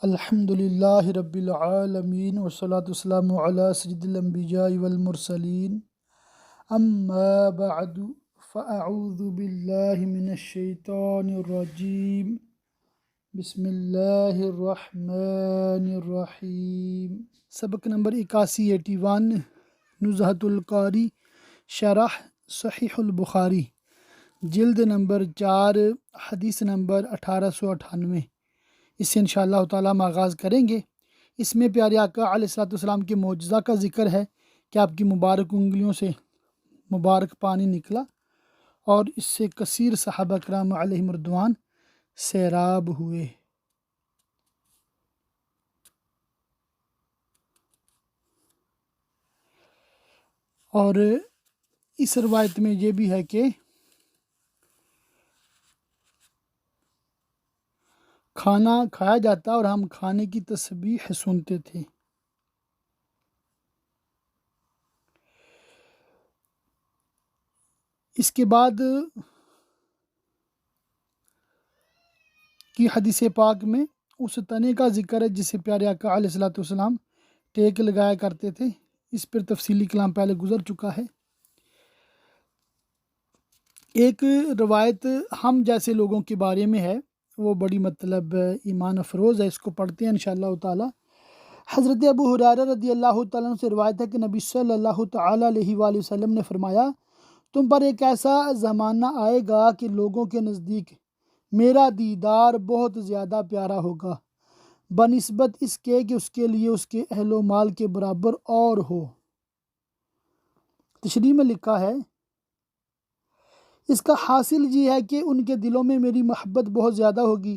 الحمد للہ رب العالمین والصلاة والسلام علی سید الانبیاء والمرسلین اما بعد فاعوذ باللہ من الشیطان الرجیم بسم اللہ الرحمن الرحیم۔ سبق نمبر 81 نزہۃ القاری شرح صحیح البخاری، جلد نمبر 4، حدیث نمبر 1898۔ اس سے انشاءاللہ تعالیٰ ہم آغاز کریں گے۔ اس میں پیارے آقا علیہ الصلوۃ والسلام کے معجزہ کا ذکر ہے کہ آپ کی مبارک انگلیوں سے مبارک پانی نکلا اور اس سے کثیر صحابہ کرام علیہم رضوان سیراب ہوئے۔ اور اس روایت میں یہ بھی ہے کہ کھانا کھایا جاتا اور ہم کھانے کی تسبیح سنتے تھے۔ اس کے بعد کی حدیث پاک میں اس تنے کا ذکر ہے جسے پیارے آقا علیہ الصلوۃ والسلام ٹیک لگایا کرتے تھے۔ اس پر تفصیلی کلام پہلے گزر چکا ہے۔ ایک روایت ہم جیسے لوگوں کے بارے میں ہے، وہ بڑی ایمان افروز ہے، اس کو پڑھتے ہیں انشاءاللہ تعالی۔ حضرت ابو ہریرہ رضی اللہ تعالیٰ عنہ سے روایت ہے کہ نبی صلی اللہ تعالیٰ علیہ وآلہ وسلم نے فرمایا، تم پر ایک ایسا زمانہ آئے گا کہ لوگوں کے نزدیک میرا دیدار بہت زیادہ پیارا ہوگا بنسبت اس کے کہ اس کے لیے اس کے اہل و مال کے برابر اور ہو۔ تشریح میں لکھا ہے، اس کا حاصل یہ ہے کہ ان کے دلوں میں میری محبت بہت زیادہ ہوگی،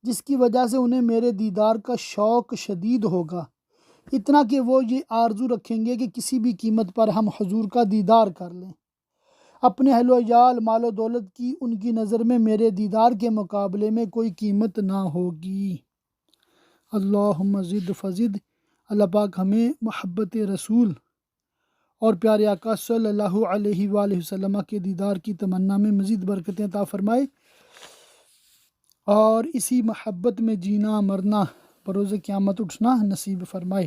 جس کی وجہ سے انہیں میرے دیدار کا شوق شدید ہوگا، اتنا کہ وہ یہ آرزو رکھیں گے کہ کسی بھی قیمت پر ہم حضور کا دیدار کر لیں۔ اپنے اہل و عیال، مال و دولت کی ان کی نظر میں میرے دیدار کے مقابلے میں کوئی قیمت نہ ہوگی۔ اللہم زد فزد، اللہ پاک ہمیں محبت رسول اور پیارے آقا صلی اللہ علیہ وآلہ وسلم کے دیدار کی تمنا میں مزید برکتیں عطا فرمائے اور اسی محبت میں جینا مرنا، بروز قیامت اٹھنا نصیب فرمائے۔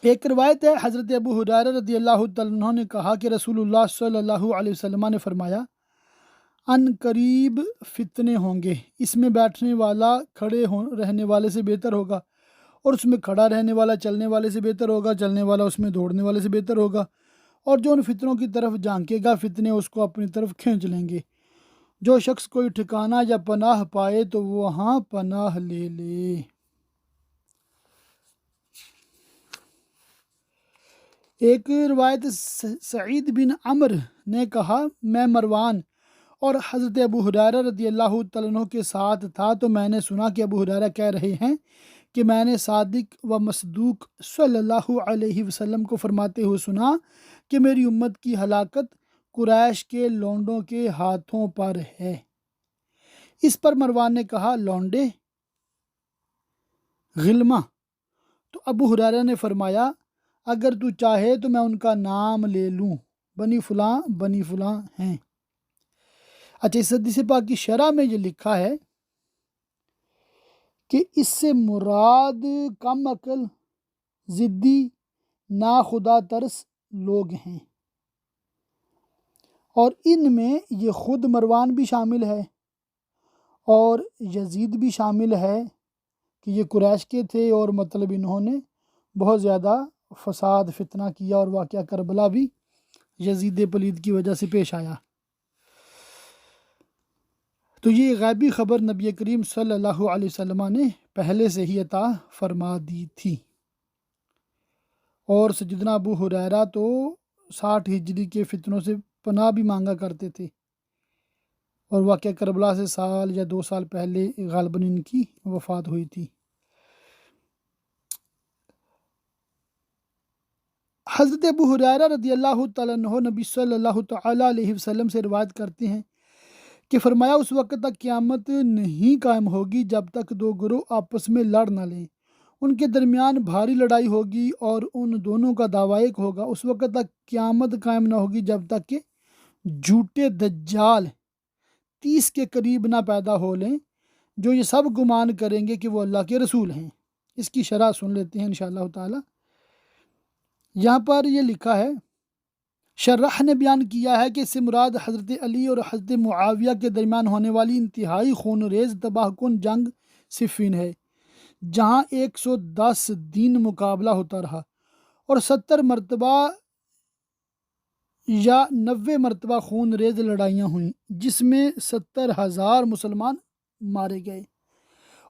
ایک روایت ہے، حضرت ابو ہریرہ رضی اللہ تعالیٰ عنہ نے کہا کہ رسول اللہ صلی اللہ علیہ وسلم نے فرمایا، ان قریب فتنے ہوں گے، اس میں بیٹھنے والا کھڑے رہنے والے سے بہتر ہوگا، اور اس میں کھڑا رہنے والا چلنے والے سے بہتر ہوگا، چلنے والا اس میں دوڑنے والے سے بہتر ہوگا، اور جو ان فتنوں کی طرف جھانکے گا فتنے اس کو اپنی طرف کھینچ لیں گے۔ جو شخص کوئی ٹھکانہ یا پناہ پائے تو وہ وہاں پناہ لے لے۔ ایک روایت سعید بن عمر نے کہا، میں مروان اور حضرت ابو ہریرہ رضی اللہ تعالیٰ عنہ کے ساتھ تھا تو میں نے سنا کہ ابو ہریرہ کہہ رہے ہیں کہ میں نے صادق و مصدوق صلی اللہ علیہ وسلم کو فرماتے ہوئے سنا کہ میری امت کی ہلاکت قریش کے لونڈوں کے ہاتھوں پر ہے۔ اس پر مروان نے کہا، لونڈے؟ غلمہ؟ تو ابو ہریرہ نے فرمایا، اگر تو چاہے تو میں ان کا نام لے لوں، بنی فلاں ہیں۔ اچھا، اس حدیث پاک کی شرح میں یہ لکھا ہے کہ اس سے مراد کم عقل، ضدی، ناخدا ترس لوگ ہیں، اور ان میں یہ خود مروان بھی شامل ہے اور یزید بھی شامل ہے کہ یہ قریش کے تھے، اور انہوں نے بہت زیادہ فساد فتنہ کیا، اور واقعہ کربلا بھی یزید پلید کی وجہ سے پیش آیا۔ تو یہ غیبی خبر نبی کریم صلی اللہ علیہ وسلم نے پہلے سے ہی عطا فرما دی تھی، اور سیدنا ابو ہریرہ تو 60 ہجری کے فتنوں سے پناہ بھی مانگا کرتے تھے، اور واقعہ کربلا سے سال یا 2 سال پہلے غالباً ان کی وفات ہوئی تھی۔ حضرت ابو ہریرہ رضی اللہ تعالیٰ عنہ نبی صلی اللہ تعالیٰ علیہ وسلم سے روایت کرتے ہیں کہ فرمایا، اس وقت تک قیامت نہیں قائم ہوگی جب تک 2 گروہ آپس میں لڑ نہ لیں، ان کے درمیان بھاری لڑائی ہوگی اور ان دونوں کا دعویٰ ایک ہوگا۔ اس وقت تک قیامت قائم نہ ہوگی جب تک کہ جھوٹے دجال 30 کے قریب نہ پیدا ہو لیں، جو یہ سب گمان کریں گے کہ وہ اللہ کے رسول ہیں۔ اس کی شرح سن لیتے ہیں انشاءاللہ تعالی۔ یہاں پر یہ لکھا ہے، شرح نے بیان کیا ہے کہ اس سے مراد حضرت علی اور حضرت معاویہ کے درمیان ہونے والی انتہائی خون ریز تباہ کن جنگ صفین ہے، جہاں 110 دن مقابلہ ہوتا رہا اور 70 مرتبہ یا 90 مرتبہ خون ریز لڑائیاں ہوئیں، جس میں 70,000 مسلمان مارے گئے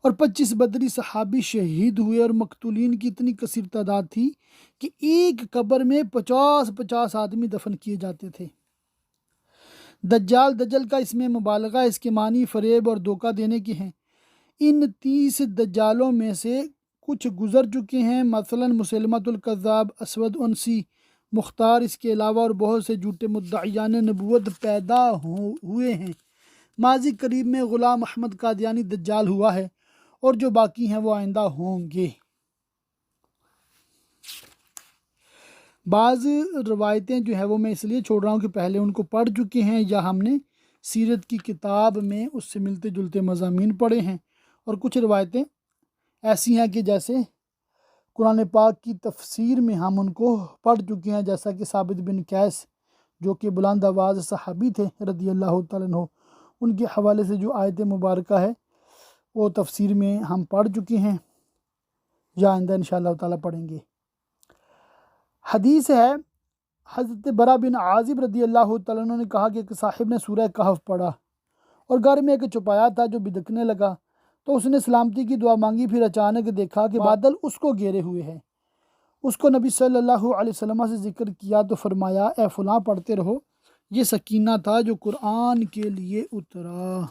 اور 25 بدری صحابی شہید ہوئے، اور مقتولین کی اتنی کثیر تعداد تھی کہ ایک قبر میں 50 آدمی دفن کیے جاتے تھے۔ دجال کا اس میں مبالغہ اس کے معنی فریب اور دھوکہ دینے کی ہیں۔ ان 30 دجالوں میں سے کچھ گزر چکے ہیں، مثلا مسلمۃ الکذاب، اسود عنسی، مختار، اس کے علاوہ اور بہت سے جھوٹے مدعیان نبوت پیدا ہوئے ہیں۔ ماضی قریب میں غلام احمد قادیانی دجال ہوا ہے، اور جو باقی ہیں وہ آئندہ ہوں گے۔ بعض روایتیں جو ہے وہ میں اس لیے چھوڑ رہا ہوں کہ پہلے ان کو پڑھ چکے ہیں یا ہم نے سیرت کی کتاب میں اس سے ملتے جلتے مضامین پڑھے ہیں، اور کچھ روایتیں ایسی ہیں کہ جیسے قرآن پاک کی تفسیر میں ہم ان کو پڑھ چکے ہیں، جیسا کہ ثابت بن قیس جو کہ بلند آواز صحابی تھے رضی اللہ تعالیٰ عنہ، ان کے حوالے سے جو آیت مبارکہ ہے وہ تفسیر میں ہم پڑھ چکے ہیں یا آئندہ انشاءاللہ تعالیٰ پڑھیں گے۔ حدیث ہے، حضرت برا بن عازب رضی اللہ تعالیٰ عنہ نے کہا کہ ایک صاحب نے سورہ کہف پڑھا اور گھر میں ایک چوپایا تھا جو بدکنے لگا، تو اس نے سلامتی کی دعا مانگی، پھر اچانک دیکھا کہ بادل اس کو گھیرے ہوئے ہیں۔ اس کو نبی صلی اللہ علیہ وسلم سے ذکر کیا تو فرمایا، اے فلاں پڑھتے رہو، یہ سکینہ تھا جو قرآن کے لیے اترا۔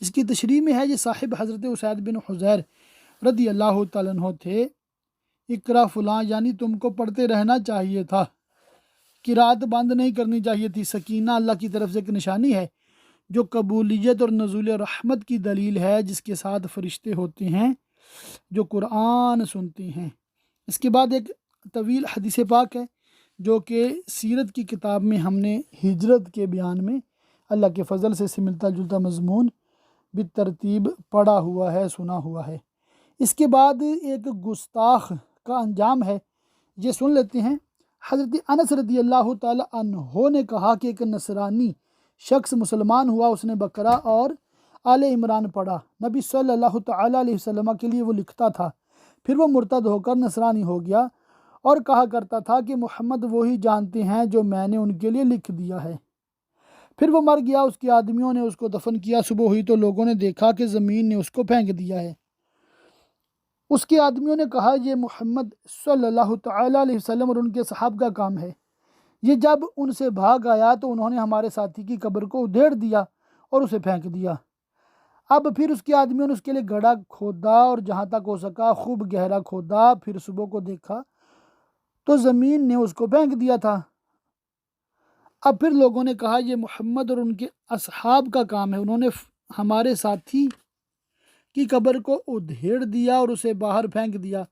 اس کی تشریح میں ہے، یہ صاحب حضرت اسید بن حضیر رضی اللہ تعالیٰ عنہ تھے۔ اقرا فلاں یعنی تم کو پڑھتے رہنا چاہیے تھا، قرات بند نہیں کرنی چاہیے تھی۔ سکینہ اللہ کی طرف سے ایک نشانی ہے جو قبولیت اور نزول رحمت کی دلیل ہے، جس کے ساتھ فرشتے ہوتے ہیں جو قرآن سنتے ہیں۔ اس کے بعد ایک طویل حدیث پاک ہے جو کہ سیرت کی کتاب میں ہم نے ہجرت کے بیان میں اللہ کے فضل سے اسے ملتا جلتا مضمون بالترتیب پڑھا ہوا ہے، سنا ہوا ہے۔ اس کے بعد ایک گستاخ کا انجام ہے، یہ سن لیتے ہیں۔ حضرت انس رضی اللہ تعالی عنہ نے کہا کہ ایک نصرانی شخص مسلمان ہوا، اس نے بقرہ اور آل عمران پڑھا۔ نبی صلی اللہ تعالی علیہ وسلم کے لیے وہ لکھتا تھا، پھر وہ مرتد ہو کر نصرانی ہو گیا اور کہا کرتا تھا کہ محمد وہی جانتے ہیں جو میں نے ان کے لیے لکھ دیا ہے۔ پھر وہ مر گیا، اس کے آدمیوں نے اس کو دفن کیا، صبح ہوئی تو لوگوں نے دیکھا کہ زمین نے اس کو پھینک دیا ہے۔ اس کے آدمیوں نے کہا، یہ محمد صلی اللہ تعالی علیہ وسلم اور ان کے صحابہ کا کام ہے۔ یہ جب ان سے بھاگ آیا تو انہوں نے ہمارے ساتھی کی قبر کو ادھیڑ دیا اور اسے پھینک دیا۔ اب پھر اس کے آدمیوں نے اس کے لیے گڑھا کھودا اور جہاں تک ہو سکا خوب گہرا کھودا، پھر صبح کو دیکھا تو زمین نے اس کو پھینک دیا تھا۔ اب پھر لوگوں نے کہا، یہ محمد اور ان کے اصحاب کا کام ہے، انہوں نے ہمارے ساتھی کی قبر کو ادھیڑ دیا اور اسے باہر پھینک دیا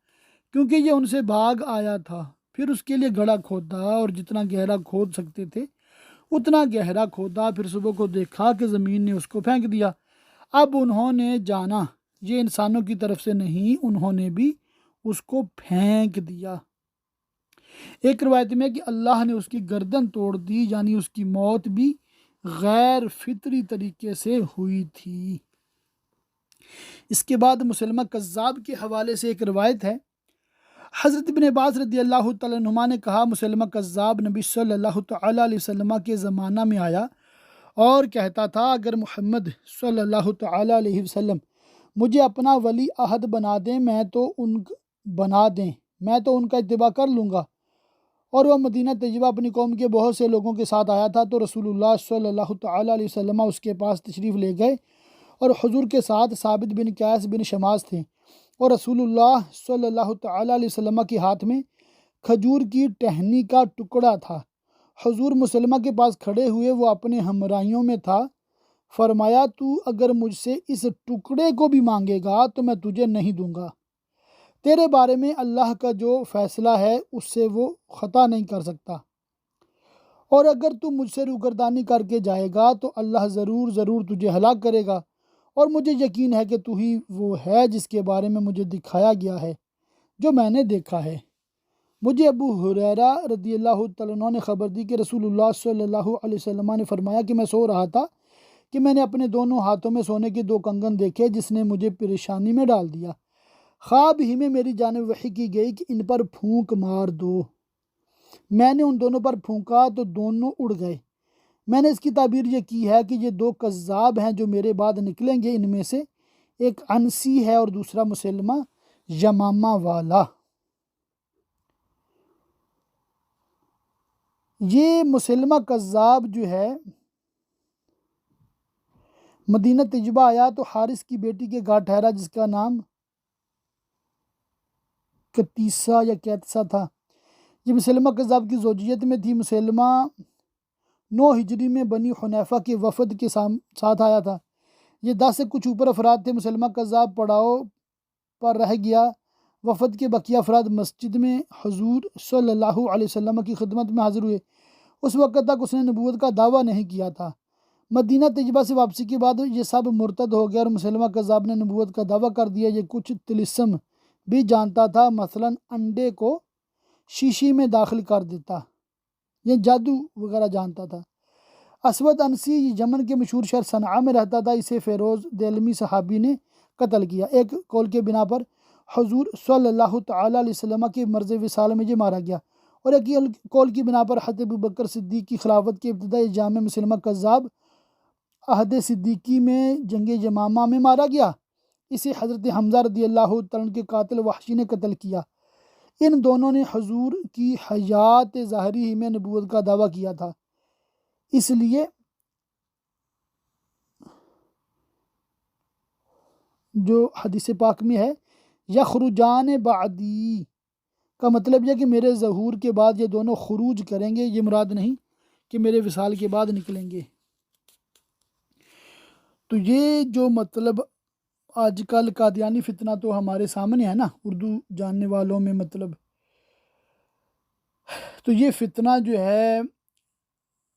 کیونکہ یہ ان سے بھاگ آیا تھا۔ پھر اس کے لیے گڑھا کھودا اور جتنا گہرا کھود سکتے تھے اتنا گہرا کھودا، پھر صبح کو دیکھا کہ زمین نے اس کو پھینک دیا۔ اب انہوں نے جانا یہ انسانوں کی طرف سے نہیں، انہوں نے بھی اس کو پھینک دیا۔ ایک روایت میں کہ اللہ نے اس کی گردن توڑ دی، یعنی اس کی موت بھی غیر فطری طریقے سے ہوئی تھی۔ اس کے بعد مسلمہ کذاب کے حوالے سے ایک روایت ہے، حضرت ابن عباس رضی اللہ تعالیٰ عنہما نے کہا، مسلمہ کذاب نبی صلی اللہ تعالیٰ علیہ وسلم کے زمانہ میں آیا اور کہتا تھا، اگر محمد صلی اللہ تعالیٰ علیہ وسلم مجھے اپنا ولی عہد بنا دیں میں تو ان کا اتباع کر لوں گا۔ اور وہ مدینہ طیبہ اپنی قوم کے بہت سے لوگوں کے ساتھ آیا تھا، تو رسول اللہ صلی اللہ تعالیٰ علیہ وسلم اس کے پاس تشریف لے گئے، اور حضور کے ساتھ ثابت بن قیس بن شماس تھے، اور رسول اللہ صلی اللہ تعالیٰ علیہ وسلم کے ہاتھ میں کھجور کی ٹہنی کا ٹکڑا تھا۔ حضور مسلمہ کے پاس کھڑے ہوئے، وہ اپنے ہمراہیوں میں تھا، فرمایا، تو اگر مجھ سے اس ٹکڑے کو بھی مانگے گا تو میں تجھے نہیں دوں گا۔ تیرے بارے میں اللہ کا جو فیصلہ ہے اس سے وہ خطا نہیں کر سکتا، اور اگر تو مجھ سے روگردانی کر کے جائے گا تو اللہ ضرور تجھے ہلاک کرے گا، اور مجھے یقین ہے کہ تو ہی وہ ہے جس کے بارے میں مجھے دکھایا گیا ہے جو میں نے دیکھا ہے۔ مجھے ابو ہریرہ رضی اللہ تعالیٰ عنہ نے خبر دی کہ رسول اللہ صلی اللہ علیہ وسلم نے فرمایا کہ میں سو رہا تھا کہ میں نے اپنے دونوں ہاتھوں میں سونے کے 2 کنگن دیکھے جس نے مجھے پریشانی میں ڈال دیا۔ خواب ہی میں میری جانب وحی کی گئی کہ ان پر پھونک مار دو۔ میں نے ان دونوں پر پھونکا تو دونوں اڑ گئے۔ میں نے اس کی تعبیر یہ کی ہے کہ یہ 2 کذاب ہیں جو میرے بعد نکلیں گے، ان میں سے ایک عنسی ہے اور دوسرا مسلمہ یمامہ والا۔ یہ مسلمہ کذاب جو ہے مدینہ تجبہ آیا تو حارث کی بیٹی کے گھر ٹھہرا جس کا نام کتیسہ یا کیتسا تھا۔ یہ مسلمہ کذاب کی زوجیت میں تھی۔ مسلمہ 9 ہجری میں بنی حنیفہ کے وفد کے ساتھ آیا تھا۔ یہ 10 سے کچھ اوپر افراد تھے۔ مسلمہ کذاب پڑاؤ پر رہ گیا۔ وفد کے بقیہ افراد مسجد میں حضور صلی اللہ علیہ وسلم کی خدمت میں حاضر ہوئے۔ اس وقت تک اس نے نبوت کا دعویٰ نہیں کیا تھا۔ مدینہ تجبہ سے واپسی کے بعد یہ سب مرتد ہو گیا اور مسلمہ کذاب نے نبوت کا دعویٰ کر دیا۔ یہ کچھ طلسم بھی جانتا تھا، مثلا انڈے کو شیشی میں داخل کر دیتا، یہ جادو وغیرہ جانتا تھا۔ اسود انسی یمن کے مشہور شہر صنعاء میں رہتا تھا۔ اسے فیروز دیلمی صحابی نے قتل کیا۔ ایک قول کے بنا پر حضور صلی اللہ تعالیٰ علیہ وسلم کے مرض وصال میں یہ مارا گیا، اور ایک قول کی بنا پر حضرت ابوبکر صدیق کی خلافت کے ابتدائی ایام میں مسلمہ کذاب عہد صدیقی میں جنگ یمامہ میں مارا گیا۔ اسے حضرت حمزہ رضی اللہ تعالیٰ عنہ کے قاتل وحشی نے قتل کیا۔ ان دونوں نے حضور کی حیات ظاہری ہی میں نبوت کا دعویٰ کیا تھا، اس لیے جو حدیث پاک میں ہے یخرجان بعدی کا مطلب یہ کہ میرے ظہور کے بعد یہ دونوں خروج کریں گے، یہ مراد نہیں کہ میرے وصال کے بعد نکلیں گے۔ تو یہ جو مطلب آج کل قادیانی فتنہ تو ہمارے سامنے ہے نا، اردو جاننے والوں میں مطلب، تو یہ فتنہ جو ہے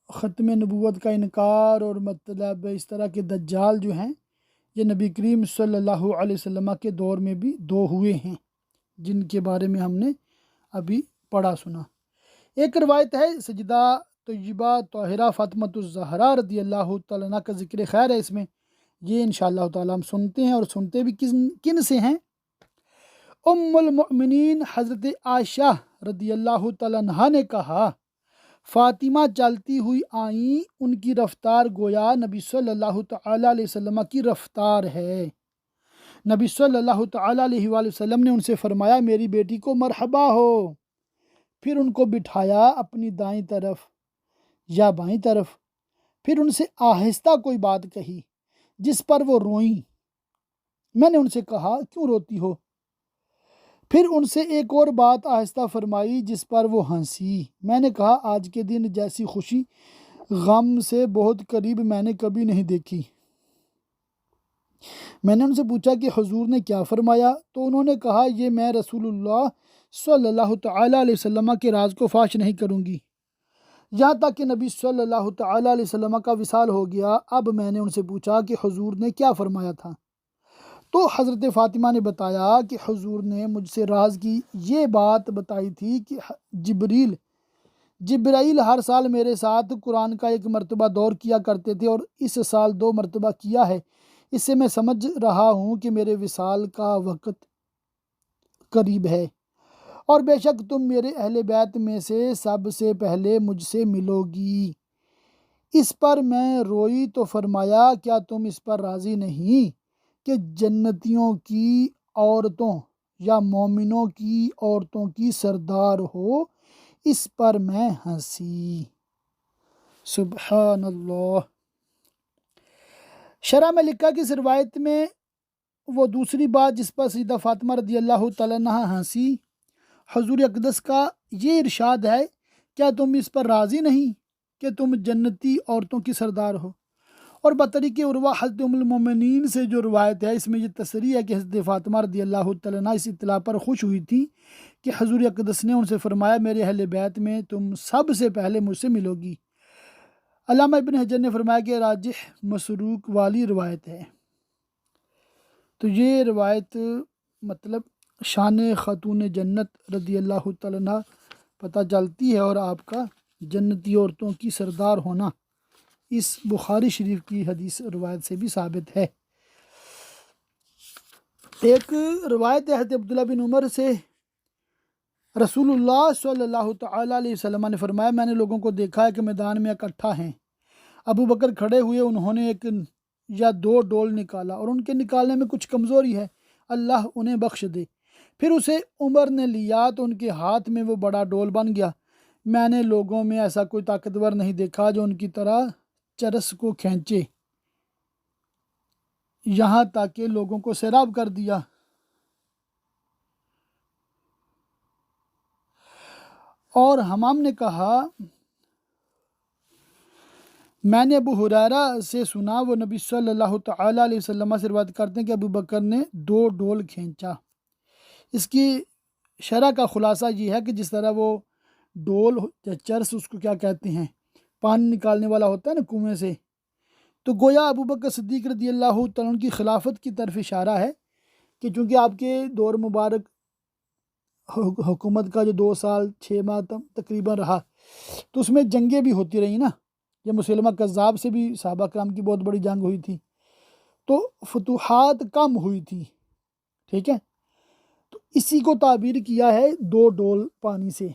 ختم نبوت کا انکار اور مطلب اس طرح کے دجال جو ہیں، یہ نبی کریم صلی اللہ علیہ وسلم کے دور میں بھی 2 ہوئے ہیں، جن کے بارے میں ہم نے ابھی پڑھا سنا۔ ایک روایت ہے سجدہ طیبہ طاہرہ فاطمۃ الزہرا رضی اللہ تعالیٰ عنہ کا ذکر خیر ہے اس میں، یہ انشاءاللہ تعالیٰ ہم سنتے ہیں، اور سنتے بھی کن سے ہیں؟ ام المؤمنین حضرت عائشہ رضی اللہ تعالیٰ عنہ نے کہا فاطمہ چلتی ہوئی آئیں، ان کی رفتار گویا نبی صلی اللہ تعالیٰ علیہ وسلم کی رفتار ہے۔ نبی صلی اللہ تعالیٰ علیہ وآلہ وسلم نے ان سے فرمایا میری بیٹی کو مرحبا ہو، پھر ان کو بٹھایا اپنی دائیں طرف یا بائیں طرف، پھر ان سے آہستہ کوئی بات کہی جس پر وہ روئیں۔ میں نے ان سے کہا کیوں روتی ہو؟ پھر ان سے ایک اور بات آہستہ فرمائی جس پر وہ ہنسی۔ میں نے کہا آج کے دن جیسی خوشی غم سے بہت قریب میں نے کبھی نہیں دیکھی۔ میں نے ان سے پوچھا کہ حضور نے کیا فرمایا؟ تو انہوں نے کہا یہ میں رسول اللہ صلی اللہ تعالیٰ علیہ وسلم کے راز کو فاش نہیں کروں گی، یہاں تک کہ نبی صلی اللہ تعالیٰ علیہ وسلم کا وصال ہو گیا۔ اب میں نے ان سے پوچھا کہ حضور نے کیا فرمایا تھا؟ تو حضرت فاطمہ نے بتایا کہ حضور نے مجھ سے راز کی یہ بات بتائی تھی کہ جبرائیل ہر سال میرے ساتھ قرآن کا 1 مرتبہ دور کیا کرتے تھے، اور اس سال 2 مرتبہ کیا ہے۔ اس سے میں سمجھ رہا ہوں کہ میرے وصال کا وقت قریب ہے، اور بے شک تم میرے اہل بیت میں سے سب سے پہلے مجھ سے ملو گی۔ اس پر میں روئی تو فرمایا کیا تم اس پر راضی نہیں کہ جنتیوں کی عورتوں یا مومنوں کی عورتوں کی سردار ہو؟ اس پر میں ہنسی۔ سبحان اللہ۔ شرح میں لکھا کہ اس روایت میں وہ دوسری بات جس پر سیدہ فاطمہ رضی اللہ تعالیٰ عنہ ہنسی، حضور اقدس کا یہ ارشاد ہے کیا تم اس پر راضی نہیں کہ تم جنتی عورتوں کی سردار ہو؟ اور بطریق عروہ حضرت ام المومنین سے جو روایت ہے اس میں یہ تصریح ہے کہ حضرت فاطمہ رضی اللہ تعالیٰ عنہ اس اطلاع پر خوش ہوئی تھی کہ حضور اقدس نے ان سے فرمایا میرے اہل بیت میں تم سب سے پہلے مجھ سے ملو گی۔ علامہ ابن حجر نے فرمایا کہ راجح مسروق والی روایت ہے۔ تو یہ روایت مطلب شان خاتون جنت رضی اللہ تعالیٰ عنہ پتہ چلتی ہے، اور آپ کا جنتی عورتوں کی سردار ہونا اس بخاری شریف کی حدیث روایت سے بھی ثابت ہے۔ ایک روایت ہے حضرت عبداللہ بن عمر سے، رسول اللہ صلی اللہ تعالیٰ علیہ وسلم نے فرمایا، میں نے لوگوں کو دیکھا ہے کہ میدان میں اکٹھا ہیں، ابو بکر کھڑے ہوئے، انہوں نے ایک یا دو ڈول نکالا اور ان کے نکالنے میں کچھ کمزوری ہے، اللہ انہیں بخش دے۔ پھر اسے عمر نے لیا تو ان کے ہاتھ میں وہ بڑا ڈول بن گیا۔ میں نے لوگوں میں ایسا کوئی طاقتور نہیں دیکھا جو ان کی طرح چرس کو کھینچے، یہاں تک کہ لوگوں کو سیراب کر دیا۔ اور ہمام نے کہا، میں نے ابو ہریرہ سے سنا، وہ نبی صلی اللہ تعالیٰ علیہ وسلم سے روایت کرتے ہیں کہ ابو بکر نے 2 ڈول کھینچا۔ اس کی شرح کا خلاصہ یہ ہے کہ جس طرح وہ ڈول یا چرس، اس کو کیا کہتے ہیں، پانی نکالنے والا ہوتا ہے نا کنویں سے، تو گویا ابو بکر صدیق رضی اللہ تعالیٰ عنہ کی خلافت کی طرف اشارہ ہے کہ چونکہ آپ کے دور مبارک حکومت کا جو 2 سال 6 ماہ تقریباً رہا، تو اس میں جنگیں بھی ہوتی رہی نا، یہ مسلمہ کذاب سے بھی صحابہ کرام کی بہت بڑی جنگ ہوئی تھی، تو فتوحات کم ہوئی تھی، ٹھیک ہے، تو اسی کو تعبیر کیا ہے 2 ڈول پانی سے۔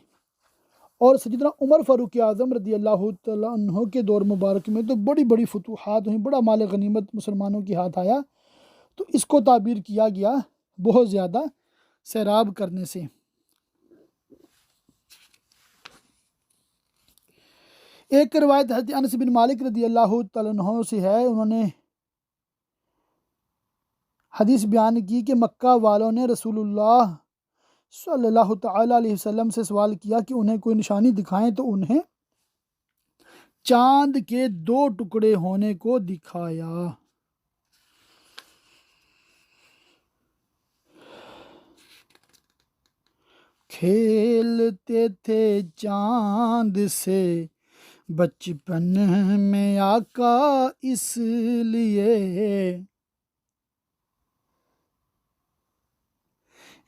اور سیدنا عمر فاروق اعظم رضی اللہ تعالیٰ عنہ کے دور مبارک میں تو بڑی بڑی فتوحات ہوئیں، بڑا مال غنیمت مسلمانوں کے ہاتھ آیا، تو اس کو تعبیر کیا گیا بہت زیادہ سیراب کرنے سے۔ ایک روایت حضرت انس بن مالک رضی اللہ تعالیٰ عنہ سے ہے، انہوں نے حدیث بیان کی کہ مکہ والوں نے رسول اللہ صلی اللہ تعالیٰ علیہ وسلم سے سوال کیا کہ انہیں کوئی نشانی دکھائیں، تو انہیں چاند کے 2 ٹکڑے ہونے کو دکھایا۔ کھیلتے تھے چاند سے بچپن میں آقا اس لیے،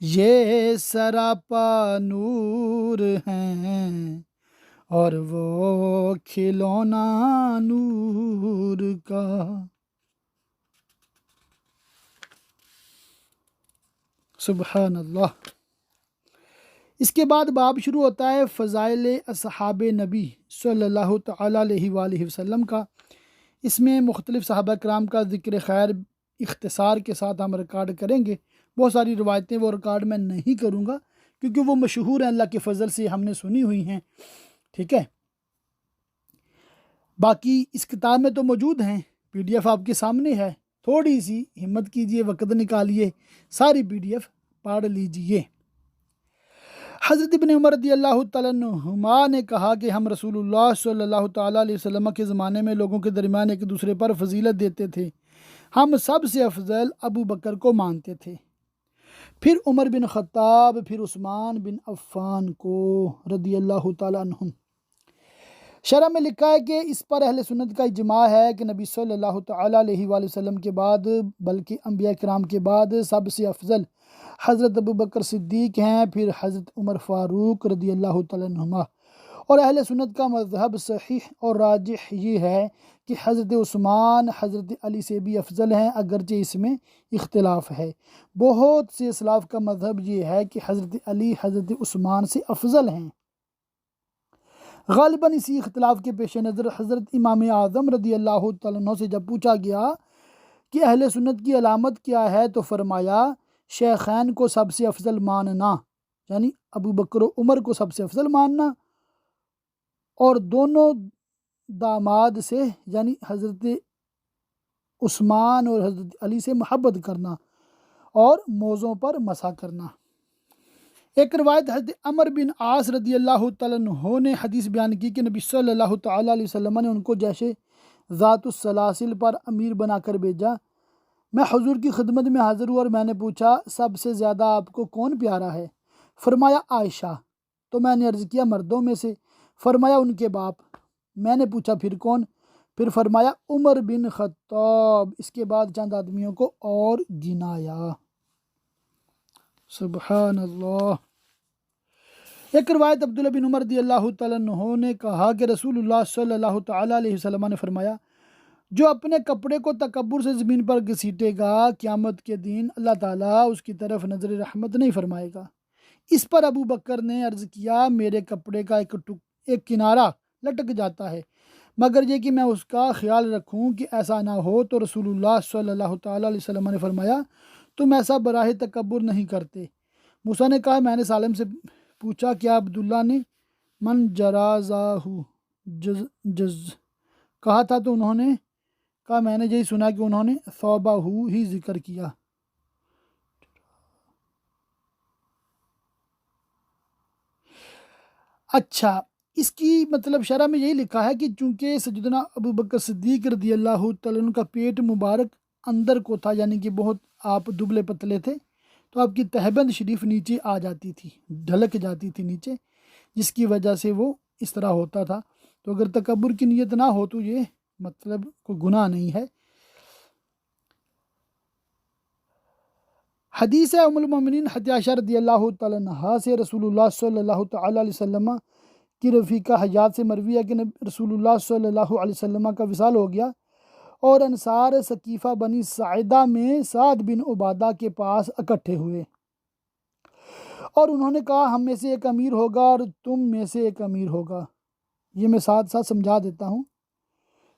یہ سراپا نور ہیں اور وہ کھلونا نور کا۔ سبحان اللہ۔ اس کے بعد باب شروع ہوتا ہے فضائل اصحاب نبی صلی اللہ تعالیٰ علیہ وآلہ وسلم کا۔ اس میں مختلف صحابہ کرام کا ذکر خیر اختصار کے ساتھ ہم ریکارڈ کریں گے۔ بہت ساری روایتیں وہ ریکارڈ میں نہیں کروں گا کیونکہ وہ مشہور ہیں، اللہ کے فضل سے ہم نے سنی ہوئی ہیں، ٹھیک ہے۔ باقی اس کتاب میں تو موجود ہیں، PDF آپ کے سامنے ہے، تھوڑی سی ہمت کیجئے، وقت نکالیے، ساری PDF پڑھ لیجئے۔ حضرت ابن عمر رضی اللہ تعالیٰ عنہما نے کہا کہ ہم رسول اللہ صلی اللہ تعالیٰ علیہ وسلم کے زمانے میں لوگوں کے درمیان ایک دوسرے پر فضیلت دیتے تھے، ہم سب سے افضل ابو بکر کو مانتے تھے، پھر عمر بن خطاب، پھر عثمان بن عفان کو رضی اللہ تعالیٰ عنہم۔ شرح میں لکھا ہے کہ اس پر اہل سنت کا اجماع ہے کہ نبی صلی اللہ تعالیٰ علیہ وآلہ وسلم کے بعد، بلکہ انبیاء کرام کے بعد سب سے افضل حضرت ابو بکر صدیق ہیں، پھر حضرت عمر فاروق رضی اللہ تعالیٰ عنہما۔ اور اہل سنت کا مذہب صحیح اور راجح یہ ہے کہ حضرت عثمان حضرت علی سے بھی افضل ہیں، اگرچہ اس میں اختلاف ہے۔ بہت سے اسلاف کا مذہب یہ ہے کہ حضرت علی حضرت عثمان سے افضل ہیں۔ غالباً اسی اختلاف کے پیش نظر حضرت امام اعظم رضی اللہ تعالیٰ عنہ سے جب پوچھا گیا کہ اہل سنت کی علامت کیا ہے، تو فرمایا شیخین کو سب سے افضل ماننا، یعنی ابو بکر و عمر کو سب سے افضل ماننا، اور دونوں داماد سے یعنی حضرت عثمان اور حضرت علی سے محبت کرنا اور موزوں پر مسح کرنا۔ ایک روایت حضرت عمر بن عاص رضی اللہ تعالیٰ عنہ نے حدیث بیان کی کہ نبی صلی اللہ تعالیٰ علیہ وسلم نے ان کو جیسے ذات السلاسل پر امیر بنا کر بھیجا۔ میں حضور کی خدمت میں حاضر ہوا اور میں نے پوچھا سب سے زیادہ آپ کو کون پیارا ہے؟ فرمایا عائشہ۔ تو میں نے عرض کیا مردوں میں سے؟ فرمایا ان کے باپ۔ میں نے پوچھا پھر کون؟ پھر فرمایا عمر بن خطاب، اس کے بعد چند آدمیوں کو اور گنایا۔ سبحان اللہ۔ ایک روایت عبداللہ بن عمر رضی اللہ تعالیٰ عنہ نے کہا کہ رسول اللہ صلی اللہ تعالیٰ علیہ وسلم نے فرمایا، جو اپنے کپڑے کو تکبر سے زمین پر گھسیٹے گا، قیامت کے دن اللہ تعالیٰ اس کی طرف نظر رحمت نہیں فرمائے گا۔ اس پر ابو بکر نے عرض کیا، میرے کپڑے کا ایک کنارہ لٹک جاتا ہے، مگر یہ کہ میں اس کا خیال رکھوں کہ ایسا نہ ہو، تو رسول اللہ صلی اللہ تعالیٰ علیہ وسلم نے فرمایا، تم ایسا براہ تکبر نہیں کرتے۔ موسیٰ نے کہا، میں نے سالم سے پوچھا، کیا عبداللہ نے من جرازاہ جز کہا تھا؟ تو انہوں نے کہا، میں نے یہی سنا کہ انہوں نے ثوبہ ہی ذکر کیا۔ اچھا، اس کی مطلب شرح میں یہی لکھا ہے کہ چونکہ سیدنا ابو بکر صدیق رضی اللہ تعالیٰ عنہ کا پیٹ مبارک اندر کو تھا، یعنی کہ بہت آپ دبلے پتلے تھے، تو آپ کی تہبند شریف نیچے آ جاتی تھی، ڈھلک جاتی تھی نیچے، جس کی وجہ سے وہ اس طرح ہوتا تھا۔ تو اگر تکبر کی نیت نہ ہو تو یہ مطلب کوئی گناہ نہیں ہے۔ حدیث ام المومنین حضرت عائشہ رضی اللہ تعالیٰ عنہا سے رسول اللہ صلی اللہ تعالیٰ علیہ وسلم کی رفیقہ حیات سے مروی ہے کہ رسول اللہ صلی اللہ علیہ وسلم کا وصال ہو گیا، اور انصار ثقیفہ بنی ساعدہ میں سعد بن عبادہ کے پاس اکٹھے ہوئے، اور انہوں نے کہا، ہم میں سے ایک امیر ہوگا اور تم میں سے ایک امیر ہوگا۔ یہ میں ساتھ ساتھ سمجھا دیتا ہوں،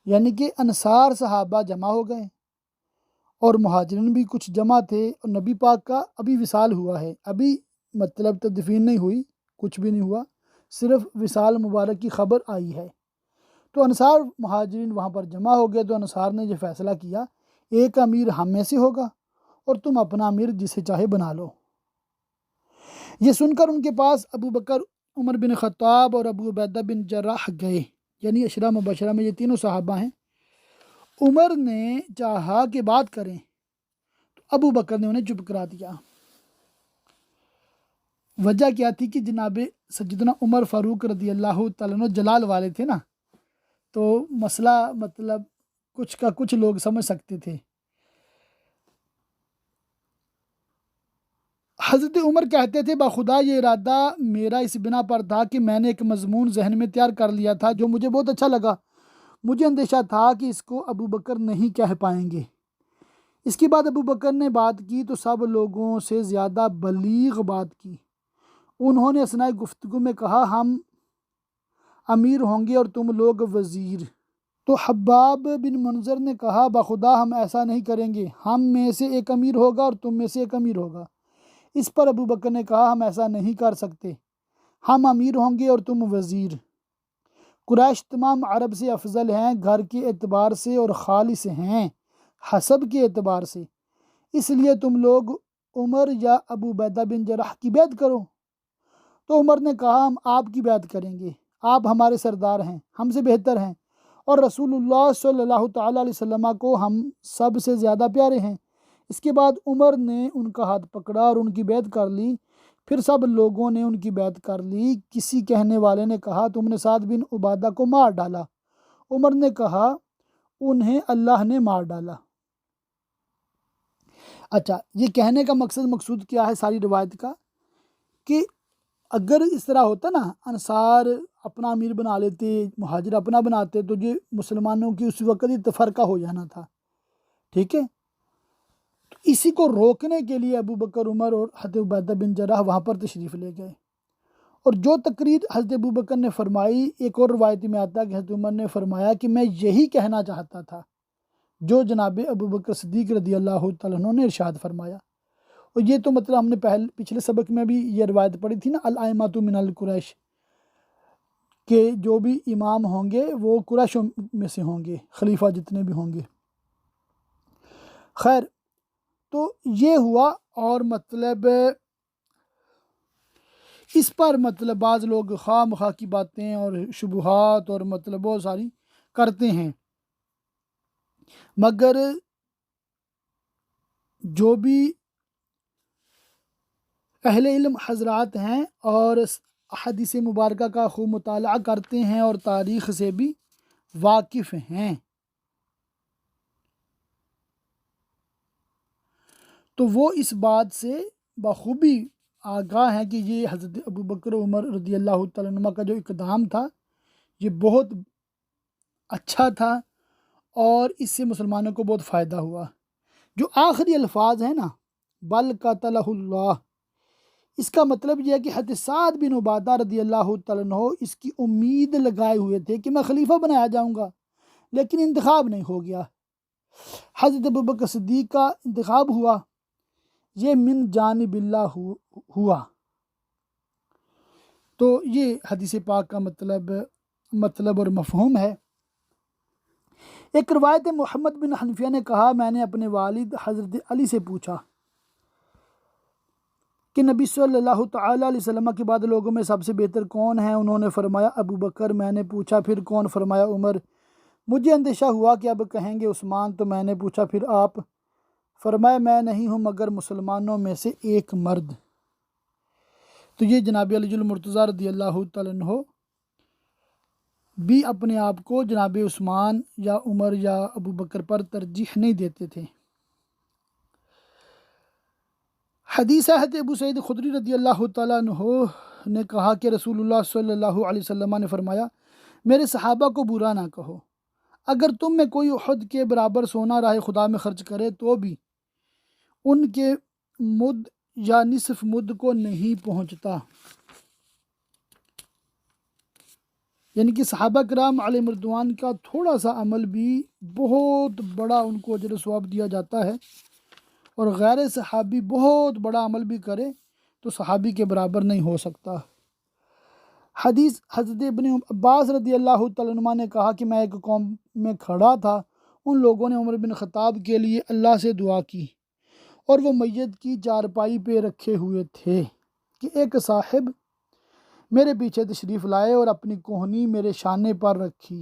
یعنی کہ انصار صحابہ جمع ہو گئے اور مہاجرین بھی کچھ جمع تھے، اور نبی پاک کا ابھی وصال ہوا ہے، ابھی مطلب تدفین نہیں ہوئی، کچھ بھی نہیں ہوا، صرف وصال مبارک کی خبر آئی ہے۔ تو انصار مہاجرین وہاں پر جمع ہو گئے، تو انصار نے یہ فیصلہ کیا، ایک امیر ہم میں سے ہوگا اور تم اپنا امیر جسے چاہے بنا لو۔ یہ سن کر ان کے پاس ابو بکر، عمر بن خطاب اور ابو عبیدہ بن جراح گئے، یعنی عشرہ مبشرہ میں یہ تینوں صحابہ ہیں۔ عمر نے چاہا کہ بات کریں، تو ابو بکر نے انہیں چپ کرا دیا۔ وجہ کیا تھی کہ جناب سیدنا عمر فاروق رضی اللہ تعالیٰ عنہ جلال والے تھے نا، تو مسئلہ مطلب کچھ کا کچھ لوگ سمجھ سکتے تھے۔ حضرت عمر کہتے تھے، بخدا یہ ارادہ میرا اس بنا پر تھا کہ میں نے ایک مضمون ذہن میں تیار کر لیا تھا جو مجھے بہت اچھا لگا۔ مجھے اندیشہ تھا کہ اس کو ابو بکر نہیں کہہ پائیں گے۔ اس کے بعد ابو بکر نے بات کی تو سب لوگوں سے زیادہ بلیغ بات کی۔ انہوں نے اثناء گفتگو میں کہا، ہم امیر ہوں گے اور تم لوگ وزیر۔ تو حباب بن منظر نے کہا، بخدا ہم ایسا نہیں کریں گے، ہم میں سے ایک امیر ہوگا اور تم میں سے ایک امیر ہوگا۔ اس پر ابو بکر نے کہا، ہم ایسا نہیں کر سکتے، ہم امیر ہوں گے اور تم وزیر۔ قریش تمام عرب سے افضل ہیں، گھر کے اعتبار سے اور خالص ہیں حسب کے اعتبار سے، اس لیے تم لوگ عمر یا ابو عبیدہ بن جراح کی بیعت کرو۔ تو عمر نے کہا، ہم آپ کی بیعت کریں گے، آپ ہمارے سردار ہیں، ہم سے بہتر ہیں، اور رسول اللہ صلی اللہ تعالیٰ علیہ وسلم کو ہم سب سے زیادہ پیارے ہیں۔ اس کے بعد عمر نے ان کا ہاتھ پکڑا اور ان کی بیعت کر لی۔ پھر سب لوگوں نے ان کی بیعت کر لی۔ کسی کہنے والے نے کہا، تم نے سعد بن عبادہ کو مار ڈالا۔ عمر نے کہا، انہیں اللہ نے مار ڈالا۔ اچھا، یہ کہنے کا مقصود کیا ہے ساری روایت کا، کہ اگر اس طرح ہوتا نا، انصار اپنا امیر بنا لیتے، مہاجر اپنا بناتے، تو یہ مسلمانوں کی اس وقت ہی تفرقہ ہو جانا تھا، ٹھیک ہے۔ تو اسی کو روکنے کے لیے ابو بکر، عمر اور حضرت عبیدہ بن جراح وہاں پر تشریف لے گئے، اور جو تقریر حضرت ابو بکر نے فرمائی، ایک اور روایت میں آتا ہے کہ حضرت عمر نے فرمایا کہ میں یہی کہنا چاہتا تھا جو جناب ابو بکر صدیق رضی اللہ تعالیٰ عنہ نے ارشاد فرمایا۔ اور یہ تو مطلب ہم نے پچھلے سبق میں بھی یہ روایت پڑھی تھی نا، الائمۃ من القریش، کہ جو بھی امام ہوں گے وہ قریش میں سے ہوں گے، خلیفہ جتنے بھی ہوں گے۔ خیر، تو یہ ہوا، اور مطلب اس پر مطلب بعض لوگ خواہ مخواہ کی باتیں اور شبہات اور مطلب بہت ساری کرتے ہیں، مگر جو بھی اہل علم حضرات ہیں اور احادیث مبارکہ کا خوب مطالعہ کرتے ہیں اور تاریخ سے بھی واقف ہیں، تو وہ اس بات سے بخوبی آگاہ ہیں کہ یہ حضرت ابوبکر و عمر رضی اللہ تعالیٰ عنہما کا جو اقدام تھا یہ بہت اچھا تھا اور اس سے مسلمانوں کو بہت فائدہ ہوا۔ جو آخری الفاظ ہیں نا بل قتلہ اللہ، اس کا مطلب یہ ہے کہ حضرت سعد بن عبادہ رضی اللہ تعالیٰ عنہ اس کی امید لگائے ہوئے تھے کہ میں خلیفہ بنایا جاؤں گا، لیکن انتخاب نہیں ہو گیا۔ حضرت ابوبکر صدیق کا انتخاب ہوا، یہ من جانب اللہ ہوا۔ تو یہ حدیث پاک کا مطلب اور مفہوم ہے۔ ایک روایت محمد بن حنفیہ نے کہا میں نے اپنے والد حضرت علی سے پوچھا کہ نبی صلی اللہ تعالیٰ علیہ وسلم کے بعد لوگوں میں سب سے بہتر کون ہیں؟ انہوں نے فرمایا ابو بکر۔ میں نے پوچھا پھر کون؟ فرمایا عمر۔ مجھے اندیشہ ہوا کہ اب کہیں گے عثمان، تو میں نے پوچھا پھر آپ؟ فرمایا میں نہیں ہوں مگر مسلمانوں میں سے ایک مرد۔ تو یہ جناب علی المرتضیٰ رضی اللہ تعالیٰ عنہ بھی اپنے آپ کو جناب عثمان یا عمر یا ابو بکر پر ترجیح نہیں دیتے تھے۔ حدیث ہے ابو سعید خدری رضی اللہ تعالیٰ عنہ نے کہا کہ رسول اللہ صلی اللہ علیہ وسلم نے فرمایا میرے صحابہ کو برا نہ کہو، اگر تم میں کوئی احد کے برابر سونا راہ خدا میں خرچ کرے تو بھی ان کے مد یا نصف مد کو نہیں پہنچتا۔ یعنی کہ صحابہ کرام علیہ رضوان کا تھوڑا سا عمل بھی بہت بڑا ان کو اجر و ثواب دیا جاتا ہے، اور غیر صحابی بہت بڑا عمل بھی کرے تو صحابی کے برابر نہیں ہو سکتا۔ حدیث حضرت ابن عباس رضی اللہ تعالیٰ عنہ نے کہا کہ میں ایک قوم میں کھڑا تھا، ان لوگوں نے عمر بن خطاب کے لیے اللہ سے دعا کی اور وہ میت کی چارپائی پہ رکھے ہوئے تھے کہ ایک صاحب میرے پیچھے تشریف لائے اور اپنی کوہنی میرے شانے پر رکھی،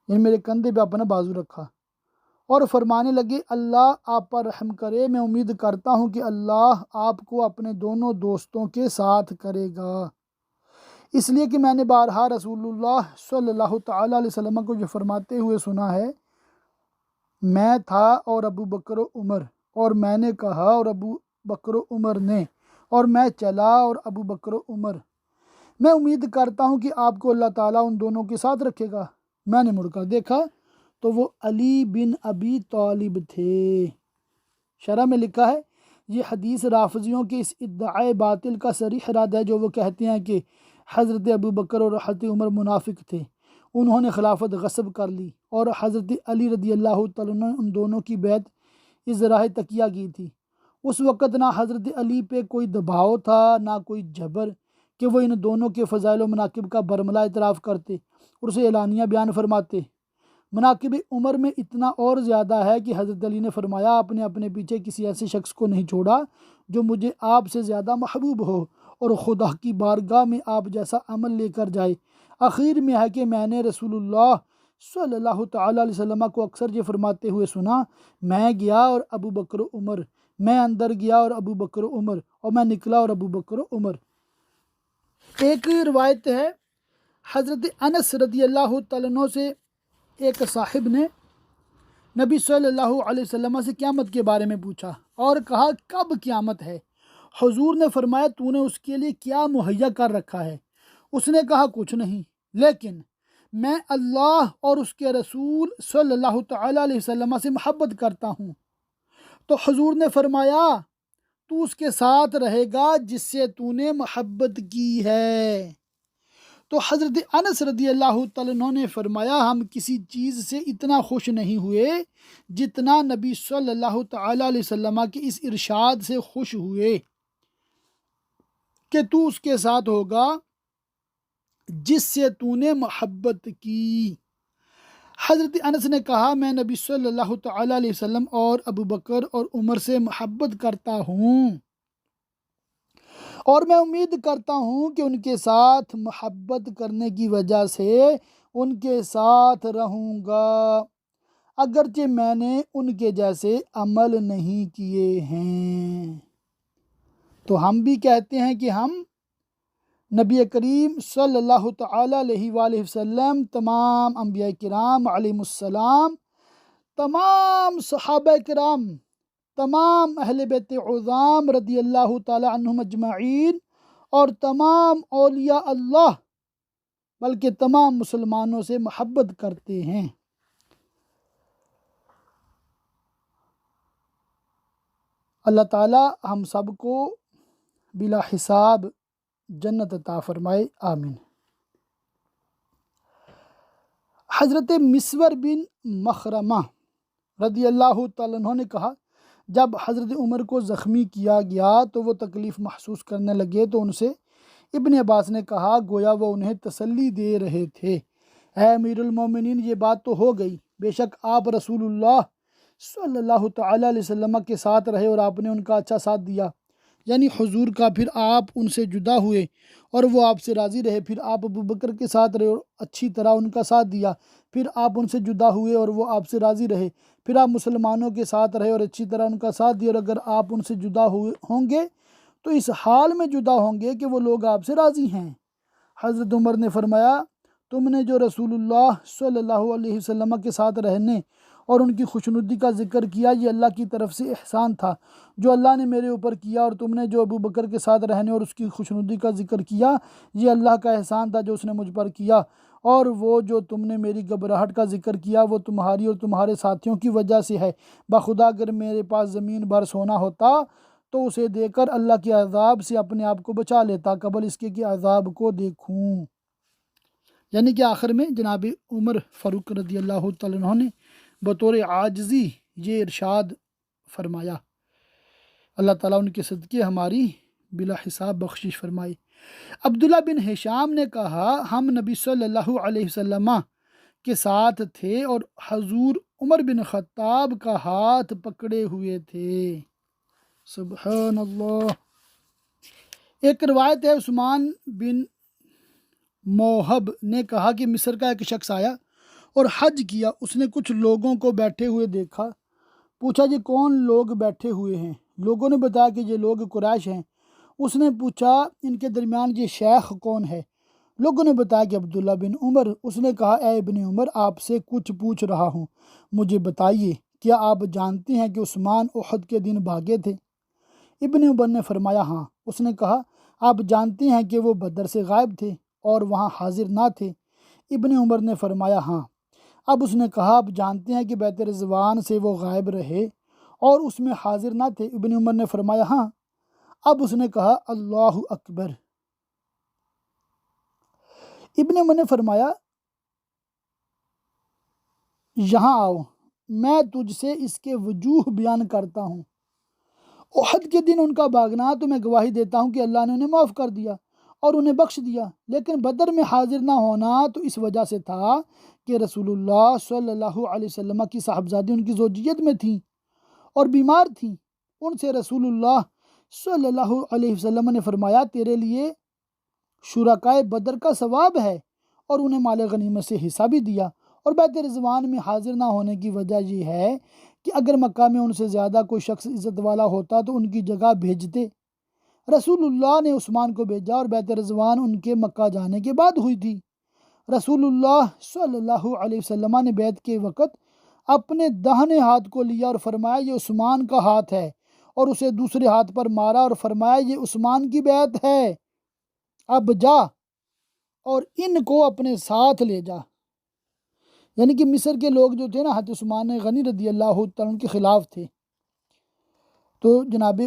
یعنی میرے کندھے پہ اپنا بازو رکھا اور فرمانے لگے اللہ آپ پر رحم کرے، میں امید کرتا ہوں کہ اللہ آپ کو اپنے دونوں دوستوں کے ساتھ کرے گا، اس لیے کہ میں نے بارہا رسول اللہ صلی اللہ تعالیٰ علیہ وسلم کو یہ فرماتے ہوئے سنا ہے میں تھا اور ابو بکر و عمر، اور میں نے کہا اور ابو بکر و عمر نے، اور میں چلا اور ابو بکر و عمر، میں امید کرتا ہوں کہ آپ کو اللہ تعالیٰ ان دونوں کے ساتھ رکھے گا۔ میں نے مڑ کر دیکھا تو وہ علی بن ابی طالب تھے۔ شرح میں لکھا ہے یہ حدیث رافضیوں کے اس ادعائے باطل کا صریح رد ہے جو وہ کہتے ہیں کہ حضرت ابو بکر اور حضرت عمر منافق تھے، انہوں نے خلافت غصب کر لی، اور حضرت علی رضی اللہ تعالیٰ عنہ ان دونوں کی بیعت اس ذرائع تقیہ کی تھی۔ اس وقت نہ حضرت علی پہ کوئی دباؤ تھا نہ کوئی جبر کہ وہ ان دونوں کے فضائل و مناقب کا برملا اعتراف کرتے اور اسے اعلانیہ بیان فرماتے۔ مناقب عمر میں اتنا اور زیادہ ہے کہ حضرت علی نے فرمایا آپ نے اپنے پیچھے کسی ایسے شخص کو نہیں چھوڑا جو مجھے آپ سے زیادہ محبوب ہو اور خدا کی بارگاہ میں آپ جیسا عمل لے کر جائے۔ آخر میں ہے کہ میں نے رسول اللہ صلی اللہ تعالیٰ علیہ وسلم کو اکثر یہ فرماتے ہوئے سنا میں گیا اور ابو بکر و عمر، میں اندر گیا اور ابو بکر و عمر، اور میں نکلا اور ابو بکر و عمر۔ ایک روایت ہے حضرت انس رضی اللہ تعالیٰ عنہ سے ایک صاحب نے نبی صلی اللہ علیہ وسلم سے قیامت کے بارے میں پوچھا اور کہا کب قیامت ہے؟ حضور نے فرمایا تو نے اس کے لیے کیا مہیا کر رکھا ہے؟ اس نے کہا کچھ نہیں، لیکن میں اللہ اور اس کے رسول صلی اللہ تعالیٰ علیہ وسلم سے محبت کرتا ہوں۔ تو حضور نے فرمایا تو اس کے ساتھ رہے گا جس سے تو نے محبت کی ہے۔ تو حضرت انس رضی اللہ تعالیٰ عنہ نے فرمایا ہم کسی چیز سے اتنا خوش نہیں ہوئے جتنا نبی صلی اللہ تعالیٰ علیہ وسلم کے اس ارشاد سے خوش ہوئے کہ تو اس کے ساتھ ہوگا جس سے تو نے محبت کی۔ حضرت انس نے کہا میں نبی صلی اللہ تعالیٰ علیہ وسلم اور ابو بکر اور عمر سے محبت کرتا ہوں اور میں امید کرتا ہوں کہ ان کے ساتھ محبت کرنے کی وجہ سے ان کے ساتھ رہوں گا، اگرچہ میں نے ان کے جیسے عمل نہیں کیے ہیں۔ تو ہم بھی کہتے ہیں کہ ہم نبی کریم صلی اللہ تعالیٰ علیہ وآلہ وسلم، تمام انبیاء کرام علیہم السلام، تمام صحابہ کرام تمام اہل بیت عظام رضی اللہ تعالی عنہم اجمعین اور تمام اولیاء اللہ بلکہ تمام مسلمانوں سے محبت کرتے ہیں۔ اللہ تعالی ہم سب کو بلا حساب جنت عطا فرمائے، آمین۔ حضرت مسور بن مخرمہ رضی اللہ تعالیٰ عنہ نے کہا، جب حضرت عمر کو زخمی کیا گیا تو وہ تکلیف محسوس کرنے لگے تو ان سے ابن عباس نے کہا، گویا وہ انہیں تسلی دے رہے تھے، اے امیر المومنین یہ بات تو ہو گئی، بے شک آپ رسول اللہ صلی اللہ تعالیٰ علیہ وسلم کے ساتھ رہے اور آپ نے ان کا اچھا ساتھ دیا، یعنی حضور کا، پھر آپ ان سے جدا ہوئے اور وہ آپ سے راضی رہے، پھر آپ ابو بکر کے ساتھ رہے اور اچھی طرح ان کا ساتھ دیا، پھر آپ ان سے جدا ہوئے اور وہ آپ سے راضی رہے، پھر آپ مسلمانوں کے ساتھ رہے اور اچھی طرح ان کا ساتھ دیا، اور اگر آپ ان سے جدا ہوں گے تو اس حال میں جدا ہوں گے کہ وہ لوگ آپ سے راضی ہیں۔ حضرت عمر نے فرمایا، تم نے جو رسول اللہ صلی اللہ علیہ وسلم کے ساتھ رہنے اور ان کی خوشنودی کا ذکر کیا، یہ اللہ کی طرف سے احسان تھا جو اللہ نے میرے اوپر کیا، اور تم نے جو ابو بکر کے ساتھ رہنے اور اس کی خوشنودی کا ذکر کیا، یہ اللہ کا احسان تھا جو اس نے مجھ پر کیا، اور وہ جو تم نے میری گھبراہٹ کا ذکر کیا وہ تمہاری اور تمہارے ساتھیوں کی وجہ سے ہے، بخدا اگر میرے پاس زمین بھر سونا ہوتا تو اسے دے کر اللہ کے عذاب سے اپنے آپ کو بچا لیتا قبل اس کے کہ عذاب کو دیکھوں۔ یعنی کہ آخر میں جناب عمر فاروق رضی اللہ تعالیٰ عنہ نے بطور عاجزی یہ ارشاد فرمایا، اللہ تعالیٰ ان کے صدقے ہماری بلا حساب بخشش فرمائے۔ عبداللہ بن ہشام نے کہا، ہم نبی صلی اللہ علیہ وسلم کے ساتھ تھے اور حضور عمر بن خطاب کا ہاتھ پکڑے ہوئے تھے، سبحان اللہ۔ ایک روایت ہے، عثمان بن موہب نے کہا کہ مصر کا ایک شخص آیا اور حج کیا، اس نے کچھ لوگوں کو بیٹھے ہوئے دیکھا، پوچھا یہ کون لوگ بیٹھے ہوئے ہیں؟ لوگوں نے بتایا کہ یہ لوگ قریش ہیں۔ اس نے پوچھا ان کے درمیان یہ شیخ کون ہے؟ لوگوں نے بتایا کہ عبداللہ بن عمر۔ اس نے کہا، اے ابن عمر آپ سے کچھ پوچھ رہا ہوں، مجھے بتائیے کیا آپ جانتے ہیں کہ عثمان احد کے دن بھاگے تھے؟ ابن عمر نے فرمایا ہاں۔ اس نے کہا، آپ جانتے ہیں کہ وہ بدر سے غائب تھے اور وہاں حاضر نہ تھے؟ ابن عمر نے فرمایا ہاں۔ اب اس نے کہا، آپ جانتے ہیں کہ بیت رضوان سے وہ غائب رہے اور اس میں حاضر نہ تھے؟ ابن عمر نے فرمایا ہاں۔ اب اس نے کہا، اللہ اکبر۔ ابن عمر نے فرمایا، یہاں آؤ، میں تجھ سے اس کے وجوہ بیان کرتا ہوں۔ احد کے دن ان کا بھاگنا تو میں گواہی دیتا ہوں کہ اللہ نے انہیں معاف کر دیا اور انہیں بخش دیا، لیکن بدر میں حاضر نہ ہونا تو اس وجہ سے تھا کہ رسول اللہ صلی اللہ علیہ وسلم کی صاحبزادی ان کی زوجیت میں تھیں اور بیمار تھیں۔ ان سے رسول اللہ صلی اللہ علیہ وسلم نے فرمایا، تیرے لیے شرکائے بدر کا ثواب ہے، اور انہیں مال غنیمت سے حصہ بھی دیا۔ اور بیت رضوان میں حاضر نہ ہونے کی وجہ یہ ہے کہ اگر مکہ میں ان سے زیادہ کوئی شخص عزت والا ہوتا تو ان کی جگہ بھیجتے۔ رسول اللہ نے عثمان کو بھیجا اور بیت رضوان ان کے مکہ جانے کے بعد ہوئی تھی۔ رسول اللہ صلی اللہ علیہ وسلم نے بیعت کے وقت اپنے داہنے ہاتھ کو لیا اور فرمایا، یہ عثمان کا ہاتھ ہے، اور اسے دوسرے ہاتھ پر مارا اور فرمایا، یہ عثمان کی بیعت ہے، اب جا اور ان کو اپنے ساتھ لے جا۔ یعنی کہ مصر کے لوگ جو تھے نا، حضرت عثمان غنی رضی اللہ تعالیٰ کے خلاف تھے، تو جناب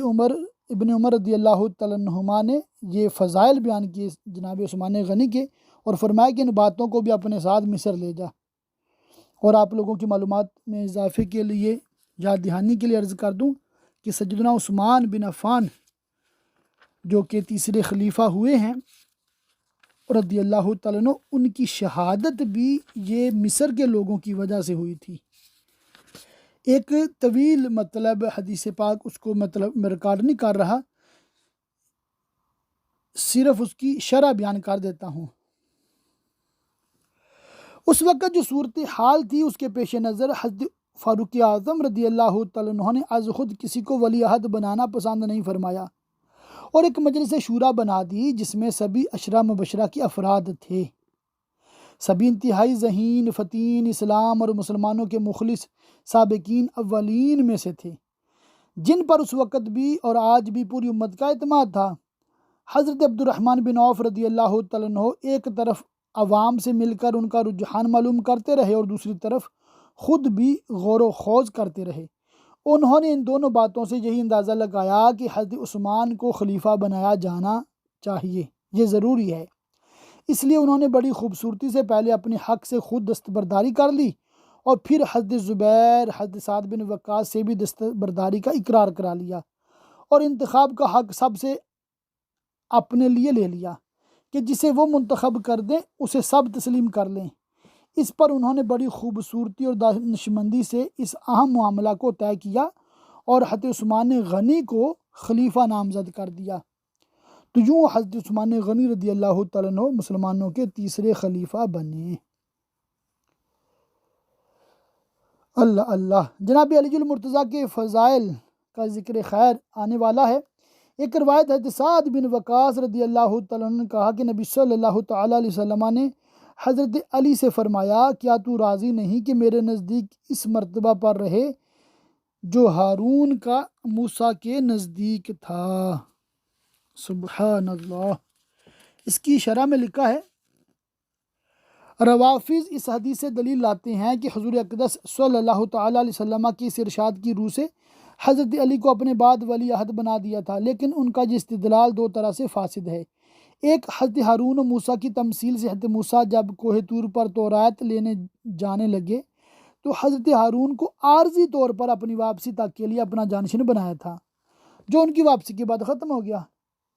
ابن عمر رضی اللہ تعالیٰ عنہما نے یہ فضائل بیان کیے جناب عثمان غنی کے، اور فرمایا کہ ان باتوں کو بھی اپنے ساتھ مصر لے جا۔ اور آپ لوگوں کی معلومات میں اضافے کے لیے، یاد دہانی کے لیے عرض کر دوں کہ سیدنا عثمان بن عفان جو کہ تیسرے خلیفہ ہوئے ہیں رضی اللہ تعالیٰ عنہ، ان کی شہادت بھی یہ مصر کے لوگوں کی وجہ سے ہوئی تھی۔ ایک طویل مطلب حدیث پاک، اس کو مطلب میں ریکارڈ نہیں کر رہا، صرف اس کی شرح بیان کر دیتا ہوں۔ اس وقت جو صورتحال تھی اس کے پیش نظر حضرت فاروق اعظم رضی اللہ تعالیٰ عنہ نے از خود کسی کو ولی عہد بنانا پسند نہیں فرمایا اور ایک مجلس شورا بنا دی جس میں سبھی عشرہ مبشرہ کے افراد تھے۔ سبھی انتہائی ذہین، فطین، اسلام اور مسلمانوں کے مخلص سابقین اولین میں سے تھے۔ جن پر اس وقت بھی اور آج بھی پوری امت کا اعتماد تھا۔ حضرت عبد الرحمن بن عوف رضی اللہ تعالیٰ عنہ ایک طرف عوام سے مل کر ان کا رجحان معلوم کرتے رہے اور دوسری طرف خود بھی غور و خوض کرتے رہے۔ انہوں نے ان دونوں باتوں سے یہی اندازہ لگایا کہ حضرت عثمان کو خلیفہ بنایا جانا چاہیے، یہ ضروری ہے۔ اس لیے انہوں نے بڑی خوبصورتی سے پہلے اپنے حق سے خود دستبرداری کر لی اور پھر حضرت زبیر، حضرت سعد بن وقاص سے بھی دستبرداری کا اقرار کرا لیا اور انتخاب کا حق سب سے اپنے لیے لے لیا کہ جسے وہ منتخب کر دیں اسے سب تسلیم کر لیں۔ اس پر انہوں نے بڑی خوبصورتی اور دانشمندی سے اس اہم معاملہ کو طے کیا اور حضرت عثمان غنی کو خلیفہ نامزد کر دیا۔ تو یوں حضرت عثمان غنی رضی اللہ تعالیٰ عنہ مسلمانوں کے تیسرے خلیفہ بنے۔ اللہ اللہ۔ جناب علی المرتضیٰ کے فضائل کا ذکر خیر آنے والا ہے۔ ایک روایت حضرت سعد بن وقاص رضی اللہ تعالیٰ عنہ نے کہا کہ نبی صلی اللہ تعالیٰ علیہ وسلم نے حضرت علی سے فرمایا، کیا تو راضی نہیں کہ میرے نزدیک اس مرتبہ پر رہے جو ہارون کا موسیٰ کے نزدیک تھا؟ سبحان اللہ۔ اس کی شرح میں لکھا ہے، روافظ اس حدیث سے دلیل لاتے ہیں کہ حضور اقدس صلی اللہ تعالیٰ علیہ وسلم کی اس ارشاد کی روح سے حضرت علی کو اپنے بعد ولی عہد بنا دیا تھا، لیکن ان کا یہ استدلال دو طرح سے فاسد ہے۔ ایک، حضرت ہارون و موسیٰ کی تمثیل سے حضرت موسیٰ جب کوہ طور پر تورات لینے جانے لگے تو حضرت ہارون کو عارضی طور پر اپنی واپسی تک کے لیے اپنا جانشین بنایا تھا، جو ان کی واپسی کے بعد ختم ہو گیا۔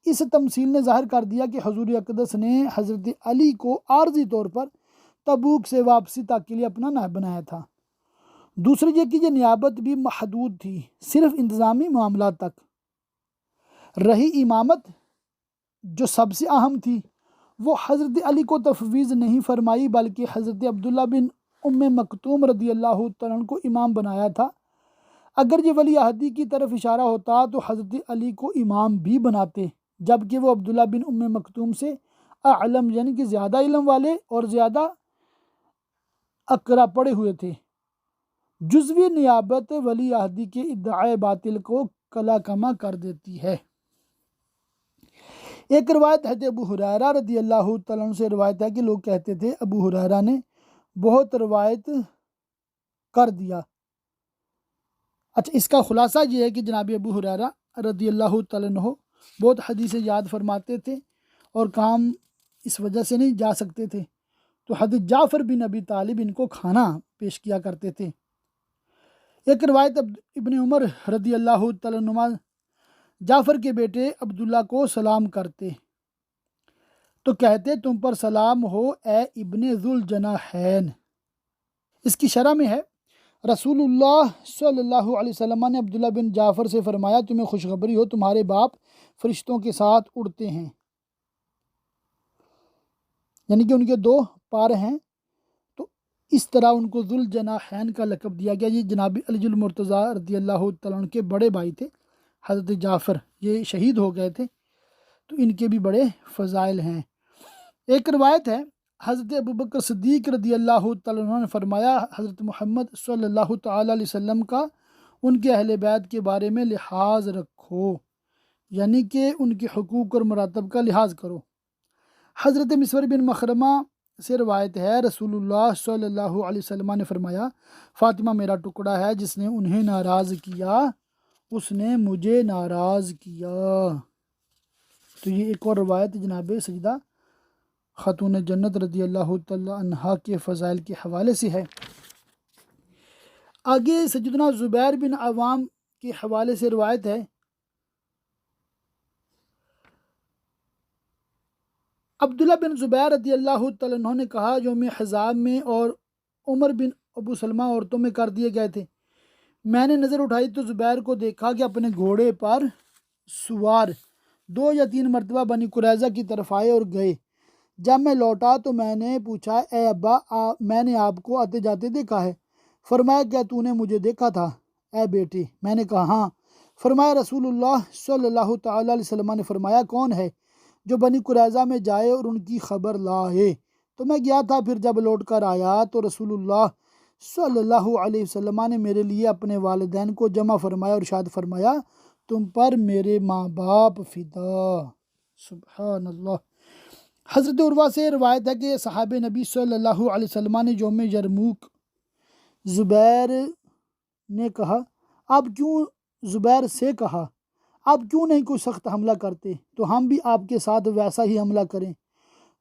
اس تمثیل نے ظاہر کر دیا کہ حضور اقدس نے حضرت علی کو عارضی طور پر تبوک سے واپسی تک کے لیے اپنا نائب بنایا تھا۔ دوسری یہ کہ یہ نیابت بھی محدود تھی، صرف انتظامی معاملات تک۔ رہی امامت جو سب سے اہم تھی، وہ حضرت علی کو تفویض نہیں فرمائی بلکہ حضرت عبداللہ بن ام مکتوم رضی اللہ تعالیٰ عنہ کو امام بنایا تھا۔ اگر یہ ولی عہدی کی طرف اشارہ ہوتا تو حضرت علی کو امام بھی بناتے، جبکہ وہ عبداللہ بن ام مکتوم سے اعلم یعنی کہ زیادہ علم والے اور زیادہ اقرا پڑے ہوئے تھے۔ جزوی نیابت ولی عہدی کے ادعائے باطل کو کلا کما کر دیتی ہے۔ ایک روایت حضرت ابو ہریرہ رضی اللہ تعالیٰ عنہ سے روایت ہے کہ لوگ کہتے تھے ابو ہریرہ نے بہت روایت کر دیا۔ اچھا، اس کا خلاصہ یہ ہے کہ جناب ابو ہریرہ رضی اللہ تعالیٰ عنہ بہت حدیث یاد فرماتے تھے اور کام اس وجہ سے نہیں جا سکتے تھے، تو حضرت جعفر بن ابی طالب ان کو کھانا پیش کیا کرتے تھے۔ ایک روایت ابن عمر رضی اللہ تعالیٰ عنہ جعفر کے بیٹے عبداللہ کو سلام کرتے تو کہتے، تم پر سلام ہو اے ابن ذوالجناحین۔ اس کی شرح میں ہے، رسول اللہ صلی اللہ علیہ وسلم نے عبداللہ بن جعفر سے فرمایا، تمہیں خوشخبری ہو تمہارے باپ فرشتوں کے ساتھ اڑتے ہیں، یعنی کہ ان کے دو پار ہیں، تو اس طرح ان کو ذوالجناحین کا لقب دیا گیا۔ یہ جناب علی المرتضیٰ رضی اللہ تعالیٰ عنہ کے بڑے بھائی تھے حضرت جعفر، یہ شہید ہو گئے تھے، تو ان کے بھی بڑے فضائل ہیں۔ ایک روایت ہے، حضرت ابوبکر صدیق رضی اللہ تعالیٰ عنہ نے فرمایا، حضرت محمد صلی اللہ تعالیٰ علیہ وسلم کا ان کے اہل بیت کے بارے میں لحاظ رکھو، یعنی کہ ان کے حقوق اور مراتب کا لحاظ کرو۔ حضرت مسور بن مخرمہ سے روایت ہے، رسول اللہ صلی اللہ علیہ وسلم نے فرمایا، فاطمہ میرا ٹکڑا ہے، جس نے انہیں ناراض کیا اس نے مجھے ناراض کیا۔ تو یہ ایک اور روایت جناب سیدہ خاتون جنت رضی اللہ تعالی عنہا کے فضائل کے حوالے سے ہے۔ آگے سیدنا زبیر بن عوام کے حوالے سے روایت ہے، عبداللہ بن زبیر رضی اللہ تعالیٰ عنہ نے کہا، یوم حزاب میں اور عمر بن ابو سلمہ عورتوں میں کر دیے گئے تھے۔ میں نے نظر اٹھائی تو زبیر کو دیکھا کہ اپنے گھوڑے پر سوار 2 یا 3 مرتبہ بنی قریظہ کی طرف آئے اور گئے۔ جب میں لوٹا تو میں نے پوچھا، اے ابا، میں نے آپ کو آتے جاتے دیکھا ہے۔ فرمایا، کیا تو نے مجھے دیکھا تھا اے بیٹے؟ میں نے کہا ہاں۔ فرمایا، رسول اللہ صلی اللہ تعالیٰ علیہ وسلم نے فرمایا، کون ہے جو بنی قریظہ میں جائے اور ان کی خبر لائے؟ تو میں گیا تھا، پھر جب لوٹ کر آیا تو رسول اللہ صلی اللہ علیہ وسلم نے میرے لیے اپنے والدین کو جمع فرمایا اور ارشاد فرمایا تم پر میرے ماں باپ فدا۔ سبحان اللہ۔ حضرت عروہ سے روایت ہے کہ صحابہ نبی صلی اللہ علیہ وسلم نے یوم یرموک زبیر نے کہا زبیر سے کہا آپ کیوں نہیں کوئی سخت حملہ کرتے تو ہم بھی آپ کے ساتھ ویسا ہی حملہ کریں۔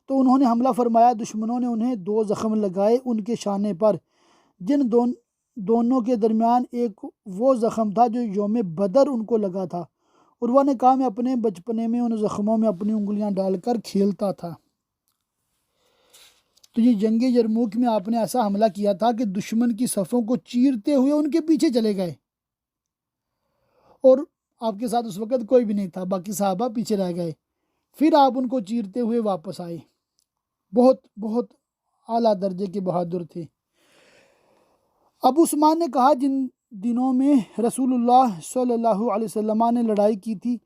تو انہوں نے حملہ فرمایا، دشمنوں نے انہیں 2 زخم لگائے ان کے شانے پر، جن دونوں کے درمیان ایک وہ زخم تھا جو یوم بدر ان کو لگا تھا۔ عروہ نے کہا میں اپنے بچپنے میں ان زخموں میں اپنی انگلیاں ڈال کر کھیلتا تھا۔ تو یہ جنگ یرموک میں آپ نے ایسا حملہ کیا تھا کہ دشمن کی صفوں کو چیرتے ہوئے ان کے پیچھے چلے گئے، اور آپ کے ساتھ اس وقت کوئی بھی نہیں تھا، باقی صحابہ پیچھے رہ گئے، پھر آپ ان کو چیرتے ہوئے واپس آئے۔ بہت بہت اعلیٰ درجے کے بہادر تھے۔ ابو عثمان نے کہا جن دنوں میں رسول اللہ صلی اللہ علیہ وسلم نے لڑائی کی تھی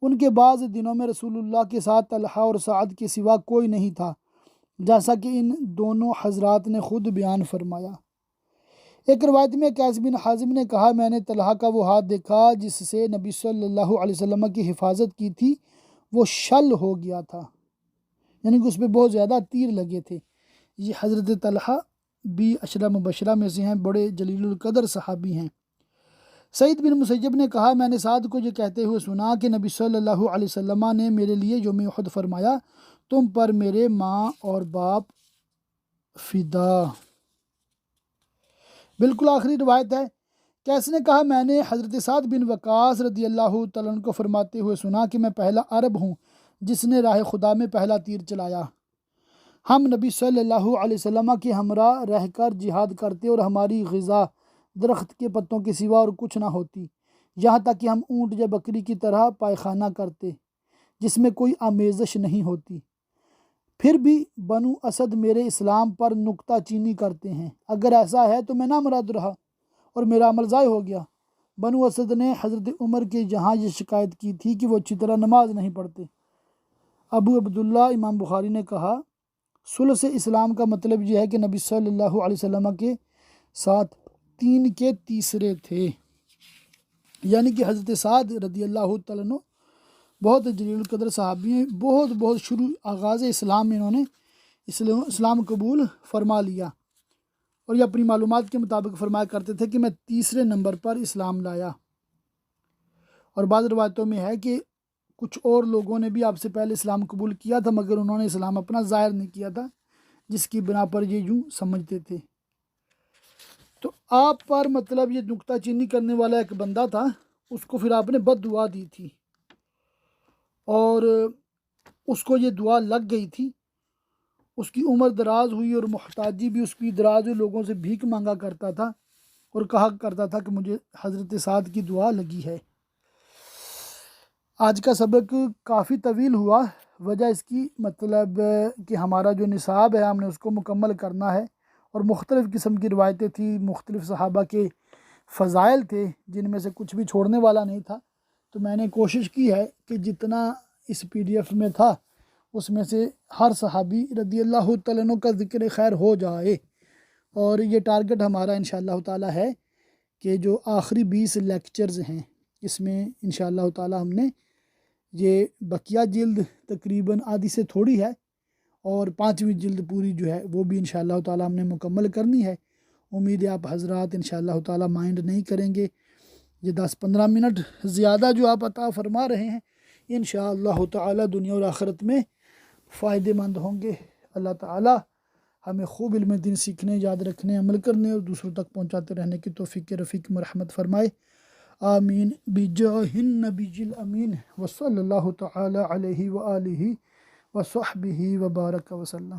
ان کے بعض دنوں میں رسول اللہ کے ساتھ طلحہ اور سعد کے سوا کوئی نہیں تھا، جیسا کہ ان دونوں حضرات نے خود بیان فرمایا۔ ایک روایت میں قیس بن حازم نے کہا میں نے طلحہ کا وہ ہاتھ دیکھا جس سے نبی صلی اللہ علیہ وسلم کی حفاظت کی تھی، وہ شل ہو گیا تھا، یعنی کہ اس پہ بہت زیادہ تیر لگے تھے۔ یہ حضرت طلحہ بھی عشرہ مبشرہ میں سے ہیں، بڑے جلیل القدر صحابی ہیں۔ سعید بن مسیب نے کہا میں نے سعد کو یہ کہتے ہوئے سنا کہ نبی صلی اللہ علیہ وسلم نے میرے لیے یوم احد فرمایا تم پر میرے ماں اور باپ فدا۔ بالکل آخری روایت ہے، قیس نے کہا میں نے حضرت سعد بن وقاص رضی اللہ تعالیٰ عنہ کو فرماتے ہوئے سنا کہ میں پہلا عرب ہوں جس نے راہ خدا میں پہلا تیر چلایا۔ ہم نبی صلی اللہ علیہ وسلم کے ہمراہ رہ کر جہاد کرتے اور ہماری غذا درخت کے پتوں کے سوا اور کچھ نہ ہوتی، یہاں تک کہ ہم اونٹ یا بکری کی طرح پائخانہ کرتے جس میں کوئی آمیزش نہیں ہوتی۔ پھر بھی بنو اسد میرے اسلام پر نکتہ چینی کرتے ہیں، اگر ایسا ہے تو میں نامراد رہا اور میرا عمل ضائع ہو گیا۔ بنو اسد نے حضرت عمر کے جہاں یہ شکایت کی تھی کہ وہ اچھی طرح نماز نہیں پڑھتے۔ ابو عبداللہ امام بخاری نے کہا ثلث اسلام کا مطلب یہ ہے کہ نبی صلی اللہ علیہ وسلم کے ساتھ 3 کے تیسرے تھے، یعنی کہ حضرت سعد رضی اللہ تعالیٰ عنہ بہت جلیل القدر صحابی ہیں، بہت شروع آغاز اسلام میں انہوں نے اسلام قبول فرما لیا، اور یہ اپنی معلومات کے مطابق فرمایا کرتے تھے کہ میں 3 نمبر پر اسلام لایا۔ اور بعض روایتوں میں ہے کہ کچھ اور لوگوں نے بھی آپ سے پہلے اسلام قبول کیا تھا مگر انہوں نے اسلام اپنا ظاہر نہیں کیا تھا، جس کی بنا پر یہ یوں سمجھتے تھے۔ تو آپ پر مطلب یہ نکتہ چینی کرنے والا ایک بندہ تھا، اس کو پھر آپ نے بد دعا دی تھی اور اس کو یہ دعا لگ گئی تھی، اس کی عمر دراز ہوئی اور محتاجی بھی اس کی دراز ہوئی، لوگوں سے بھیک مانگا کرتا تھا اور کہا کرتا تھا کہ مجھے حضرت سعد کی دعا لگی ہے۔ آج کا سبق کافی طویل ہوا، وجہ اس کی مطلب کہ ہمارا جو نصاب ہے ہم نے اس کو مکمل کرنا ہے، اور مختلف قسم کی روایتیں تھیں، مختلف صحابہ کے فضائل تھے جن میں سے کچھ بھی چھوڑنے والا نہیں تھا۔ تو میں نے کوشش کی ہے کہ جتنا اس PDF میں تھا اس میں سے ہر صحابی رضی اللہ تعالیٰ عنہ کا ذکر خیر ہو جائے، اور یہ ٹارگٹ ہمارا انشاءاللہ تعالیٰ ہے کہ جو آخری 20 لیکچرز ہیں اس میں انشاءاللہ تعالیٰ ہم نے یہ بقیہ جلد تقریباً آدھی سے تھوڑی ہے اور 5ویں جلد پوری جو ہے وہ بھی انشاءاللہ تعالیٰ ہم نے مکمل کرنی ہے۔ امید ہے آپ حضرات انشاءاللہ تعالیٰ مائنڈ نہیں کریں گے، یہ 10-15 منٹ زیادہ جو آپ عطا فرما رہے ہیں انشاءاللہ تعالیٰ دنیا اور آخرت میں فائدے مند ہوں گے۔ اللہ تعالیٰ ہمیں خوب علم دین سیکھنے، یاد رکھنے، عمل کرنے اور دوسروں تک پہنچاتے رہنے کی توفیق رفیق مرحمت فرمائے، آمین بجاہ النبی الامین وصلی اللہ تعالیٰ علیہ وآلہ وصحبہ وبارک وسلم۔